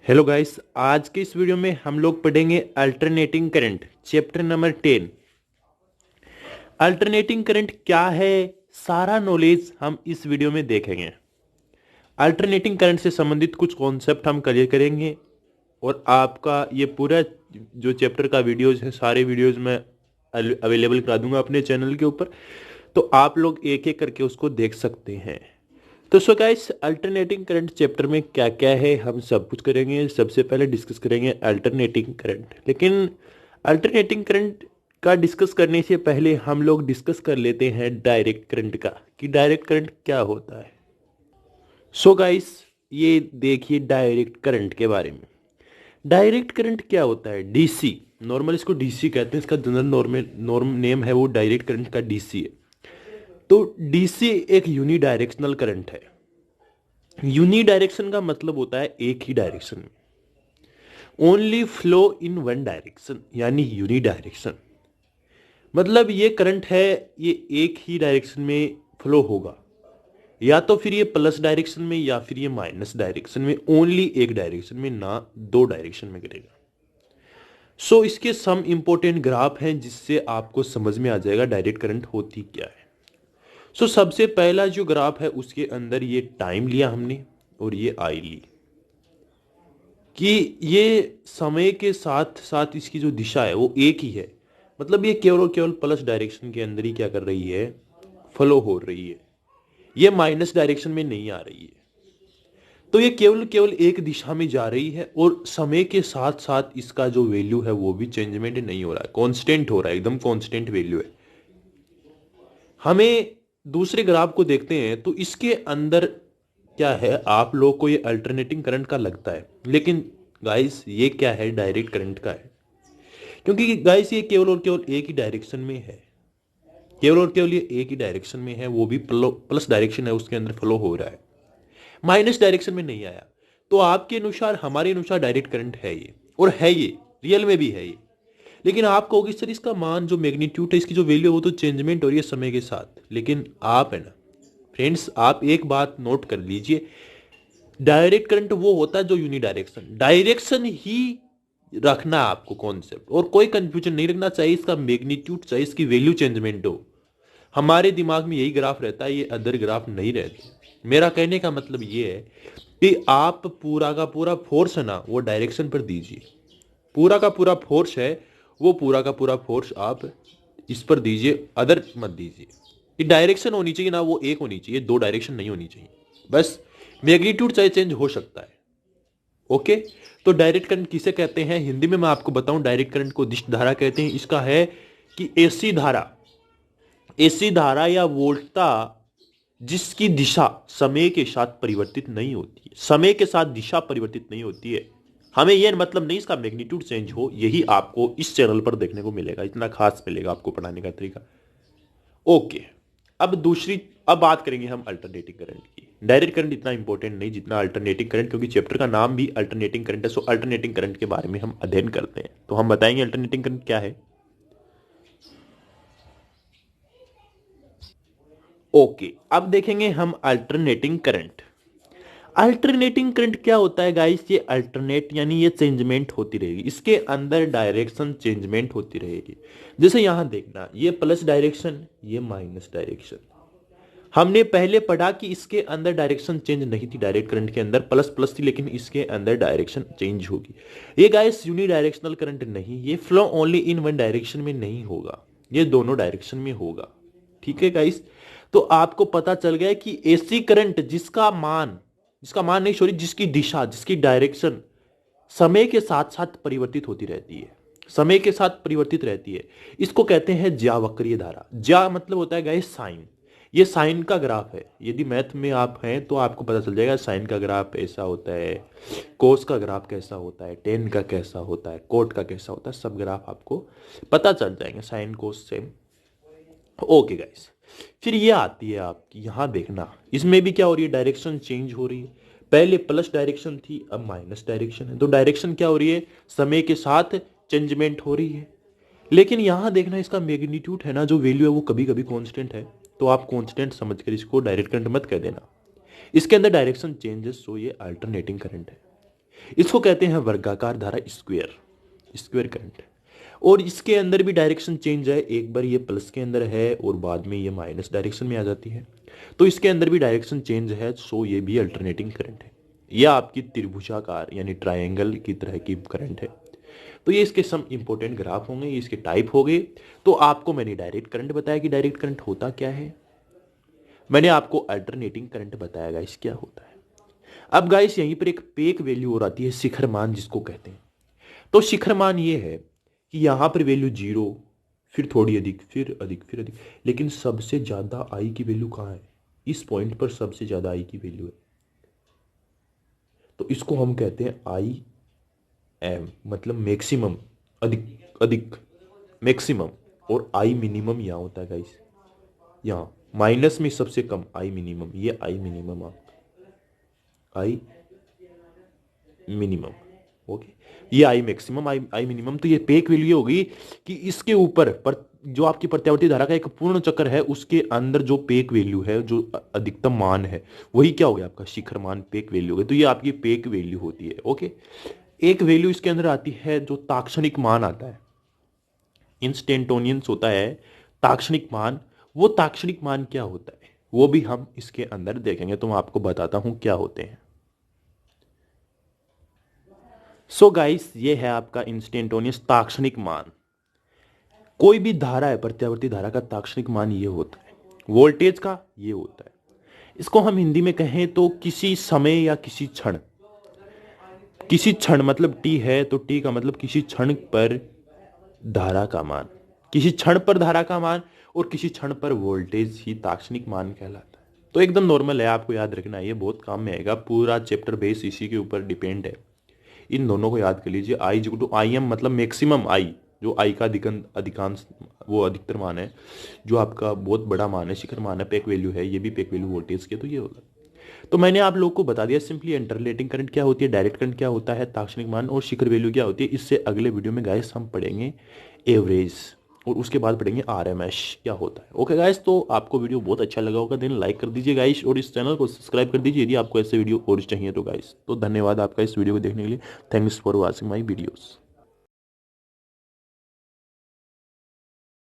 Hello guys, आज के इस वीडियो में हम लोग पढ़ेंगे alternating current chapter number 10। Alternating current क्या है, सारा नॉलेज हम इस वीडियो में देखेंगे। अल्टरनेटिंग करंट से संबंधित कुछ कॉन्सेप्ट हम क्लियर करेंगे और आपका ये पूरा जो चैप्टर का वीडियोज है सारे वीडियोज मैं अवेलेबल करा दूंगा अपने चैनल के ऊपर, तो आप लोग एक एक करके उसको देख सकते हैं। तो so guys, alternating current chapter में क्या क्या है हम सब कुछ करेंगे। सबसे पहले डिस्कस करेंगे अल्टरनेटिंग करंट, लेकिन अल्टरनेटिंग करंट का डिस्कस करने से पहले हम लोग डिस्कस कर लेते हैं डायरेक्ट करंट का, कि डायरेक्ट करंट क्या होता है। सो गाइस, ये देखिए डायरेक्ट करंट के बारे में। डायरेक्ट करंट क्या होता है? डीसी, नॉर्मल इसको डीसी कहते हैं, इसका जनरल नॉर्म नेम है वो डायरेक्ट करंट का डीसी है। तो डीसी एक यूनी डायरेक्शनल करंट है। यूनी डायरेक्शन का मतलब होता है एक ही डायरेक्शन में, only flow in one direction, यानी यूनी डायरेक्शन। मतलब ये करंट है, ये एक ही डायरेक्शन में फ्लो होगा, या तो फिर ये प्लस डायरेक्शन में या फिर ये माइनस डायरेक्शन में, ओनली एक डायरेक्शन में, ना दो डायरेक्शन में करेगा। सो इसके सम इंपॉर्टेंट ग्राफ हैं जिससे आपको समझ में आ जाएगा डायरेक्ट करंट होती क्या है। सो सबसे पहला जो ग्राफ है उसके अंदर ये टाइम लिया हमने और ये आई ली, कि ये समय के साथ साथ इसकी जो दिशा है वो एक ही है। मतलब ये केवल और केवल प्लस डायरेक्शन के अंदर ही क्या कर रही है, फ्लो हो रही है, ये माइनस डायरेक्शन में नहीं आ रही है। तो ये केवल केवल एक दिशा में जा रही है और समय के साथ साथ इसका जो वैल्यू है वो भी चेंजमेंट नहीं हो रहा है, कांस्टेंट हो रहा है, एकदम कांस्टेंट वैल्यू है। हमें दूसरे ग्राफ को देखते हैं तो इसके अंदर क्या है, आप लोग को ये अल्टरनेटिंग करंट का लगता है, लेकिन गाइस ये क्या है, डायरेक्ट करंट का है। क्योंकि गाइस ये केवल और केवल एक ही डायरेक्शन में है, केवल और केवल ये एक ही डायरेक्शन में है, वो भी प्लस डायरेक्शन है, उसके अंदर फ्लो हो रहा है, माइनस डायरेक्शन में नहीं आया। तो आपके अनुसार, हमारे अनुसार डायरेक्ट करंट है ये, और है ये, रियल में भी है ये। लेकिन आप कहोगे सर इसका मान जो मैग्नीट्यूड है, इसकी जो वैल्यू है वो तो चेंजमेंट हो रही है समय के साथ। लेकिन आप है ना फ्रेंड्स, आप एक बात नोट कर लीजिए, डायरेक्ट करंट वो होता है जो यूनी डायरेक्शन, डायरेक्शन ही रखना है आपको कॉन्सेप्ट, और कोई कंफ्यूजन नहीं रखना चाहिए इसका मैग्नीट्यूड, चाहिए इसकी वैल्यू चेंजमेंट हो। हमारे दिमाग में यही ग्राफ रहता है, ये अदर ग्राफ नहीं रहते। मेरा कहने का मतलब ये है कि आप पूरा का पूरा फोर्स है ना वो डायरेक्शन पर दीजिए, पूरा का पूरा फोर्स है वो पूरा का पूरा फोर्स आप इस पर दीजिए, अदर मत दीजिए। ये डायरेक्शन होनी चाहिए ना, वो एक होनी चाहिए, दो डायरेक्शन नहीं होनी चाहिए। बस मैग्नीट्यूड चाहे चेंज हो सकता है। ओके, तो डायरेक्ट करंट किसे कहते हैं? हिंदी में मैं आपको बताऊं, डायरेक्ट करंट को दिश धारा कहते हैं। इसका है कि ऐसी धारा, ऐसी धारा या वोल्टता जिसकी दिशा समय के साथ परिवर्तित नहीं होती है, समय के साथ दिशा परिवर्तित नहीं होती है। हमें यह मतलब नहीं इसका मैग्नीट्यूड चेंज हो, यही आपको इस चैनल पर देखने को मिलेगा, इतना खास मिलेगा आपको पढ़ाने का तरीका। ओके, अब बात करेंगे हम अल्टरनेटिंग करंट की। डायरेक्ट करंट इतना इंपॉर्टेंट नहीं जितना अल्टरनेटिंग करंट, क्योंकि चैप्टर का नाम भी अल्टरनेटिंग करंट है। सो अल्टरनेटिंग करंट के बारे में हम अध्ययन करते हैं, तो हम बताएंगे अल्टरनेटिंग करंट क्या है। ओके, अब देखेंगे हम अल्टरनेटिंग करंट। अल्टरनेटिंग करंट क्या होता है गाइस? ये अल्टरनेट यानी ये चेंजमेंट होती रहेगी, इसके अंदर डायरेक्शन चेंजमेंट होती रहेगी। जैसे यहां देखना, ये प्लस डायरेक्शन, ये माइनस डायरेक्शन। हमने पहले पढ़ा कि इसके अंदर डायरेक्शन चेंज नहीं थी, डायरेक्ट करंट के अंदर प्लस प्लस थी, लेकिन इसके अंदर डायरेक्शन चेंज होगी। ये गाइस यूनी डायरेक्शनल करंट नहीं, ये flow only in one direction में नहीं होगा, ये दोनों डायरेक्शन में होगा। ठीक है गाइस, तो आपको पता चल गया कि एसी करंट जिसका मान नहीं, सॉरी, जिसकी दिशा, जिसकी डायरेक्शन समय के साथ साथ परिवर्तित होती रहती है, समय के साथ परिवर्तित रहती है, इसको कहते हैं ज्यावक्रीय धारा। ज्या मतलब होता है गाइस साइन, ये साइन का ग्राफ है। यदि मैथ में आप हैं तो आपको पता चल जाएगा साइन का ग्राफ ऐसा होता है, कोस का ग्राफ कैसा होता है, टेन का कैसा होता है, कोट का कैसा होता है, सब ग्राफ आपको पता चल जाएंगे, sine cos same. Okay guys, फिर ये आती है आपकी, यहां देखना, इसमें भी क्या हो रही है, डायरेक्शन चेंज हो रही है। पहले प्लस डायरेक्शन थी, अब माइनस डायरेक्शन है, तो डायरेक्शन क्या हो रही है, समय के साथ चेंजमेंट हो रही है। लेकिन यहां देखना, इसका मैग्नीट्यूड है ना, जो वैल्यू है वो कभी कभी कांस्टेंट है, तो आप कांस्टेंट समझकर इसको डायरेक्ट करंट मत कह देना। इसके अंदर डायरेक्शन चेंजेस, सो ये अल्टरनेटिंग करंट है। इसको कहते हैं वर्गाकार धारा, स्क्वायर करंट। और इसके अंदर भी डायरेक्शन चेंज है, एक बार ये प्लस के अंदर है और बाद में ये माइनस डायरेक्शन में आ जाती है, तो इसके अंदर भी डायरेक्शन चेंज है, सो ये भी अल्टरनेटिंग करंट है। यह आपकी त्रिभुजाकार यानी ट्रायंगल की तरह की करंट है। तो ये इसके सम इंपॉर्टेंट ग्राफ होंगे, ये इसके टाइप हो गए। तो आपको मैंने डायरेक्ट करंट बताया कि डायरेक्ट करंट होता क्या है, मैंने आपको अल्टरनेटिंग करंट बताया गाइस क्या होता है। अब गाइस यहीं पर एक पेक वैल्यू और आती है, शिखर मान जिसको कहते हैं। तो शिखर मान ये है कि यहां पर वैल्यू 0, फिर थोड़ी अधिक, फिर अधिक, फिर अधिक, लेकिन सबसे ज्यादा आई की वैल्यू कहाँ है, इस पॉइंट पर सबसे ज्यादा आई की वैल्यू है। तो इसको हम कहते हैं आई एम, मतलब मैक्सिमम, अधिक अधिक मैक्सिमम। और आई मिनिमम यहाँ होता है गाइस, यहाँ माइनस में सबसे कम आई मिनिमम, ये I minimum, I minimum, okay. ये आई मैक्सिमम, आई मिनिमम। तो ये पेक वैल्यू होगी कि इसके ऊपर पर जो आपकी प्रत्यावर्ती धारा का एक पूर्ण चक्र है उसके अंदर जो पेक वैल्यू है, जो अधिकतम मान है, वही क्या हो गया आपका शिखर मान, पेक वैल्यू हो गया। तो ये आपकी पेक वैल्यू होती है, ओके। एक वैल्यू इसके अंदर आती है जो ताक्षणिक मान आता है, इंस्टेंटोनियंस होता है ताक्षणिक मान। वो ताक्षणिक मान क्या होता है वो भी हम इसके अंदर देखेंगे, तो मैं आपको बताता हूं क्या होते हैं। सो गाइस ये है आपका इंस्टेंटोनियस ताक्षणिक मान। कोई भी धारा है, प्रत्यावर्ती धारा का ताक्षणिक मान ये होता है, वोल्टेज का ये होता है। इसको हम हिंदी में कहें तो किसी समय या किसी क्षण, किसी क्षण मतलब टी है तो टी का मतलब किसी क्षण पर धारा का मान, किसी क्षण पर धारा का मान, और किसी क्षण पर वोल्टेज ही ताक्षणिक मान कहलाता है। तो एकदम नॉर्मल है, आपको याद रखना है, ये बहुत काम में आएगा। पूरा चैप्टर बेस इसी के ऊपर डिपेंड है, इन दोनों को याद कर लीजिए। I equal to I am मतलब मैक्सिमम आई, जो आई का अधिकांश वो अधिकतर मान है, जो आपका बहुत बड़ा मान है, शिखर मान है, पेक वैल्यू है, ये भी पेक वैल्यू वोल्टेज के, तो ये होगा। तो मैंने आप लोग को बता दिया सिंपली अल्टरनेटिंग करंट क्या होती है, डायरेक्ट करंट क्या होता है, ताक्षणिक मान और शिखर वैल्यू क्या होती है। इससे अगले वीडियो में गाइस हम पढ़ेंगे एवरेज, और उसके बाद पढ़ेंगे आरएमएस क्या होता है। ओके गाइस, तो आपको वीडियो बहुत अच्छा लगा होगा, देन लाइक कर दीजिए गाइस, और इस चैनल को सब्सक्राइब कर दीजिए यदि आपको ऐसे वीडियो और चाहिए तो गाइस। तो धन्यवाद आपका इस वीडियो को देखने के लिए, thanks for watching my videos.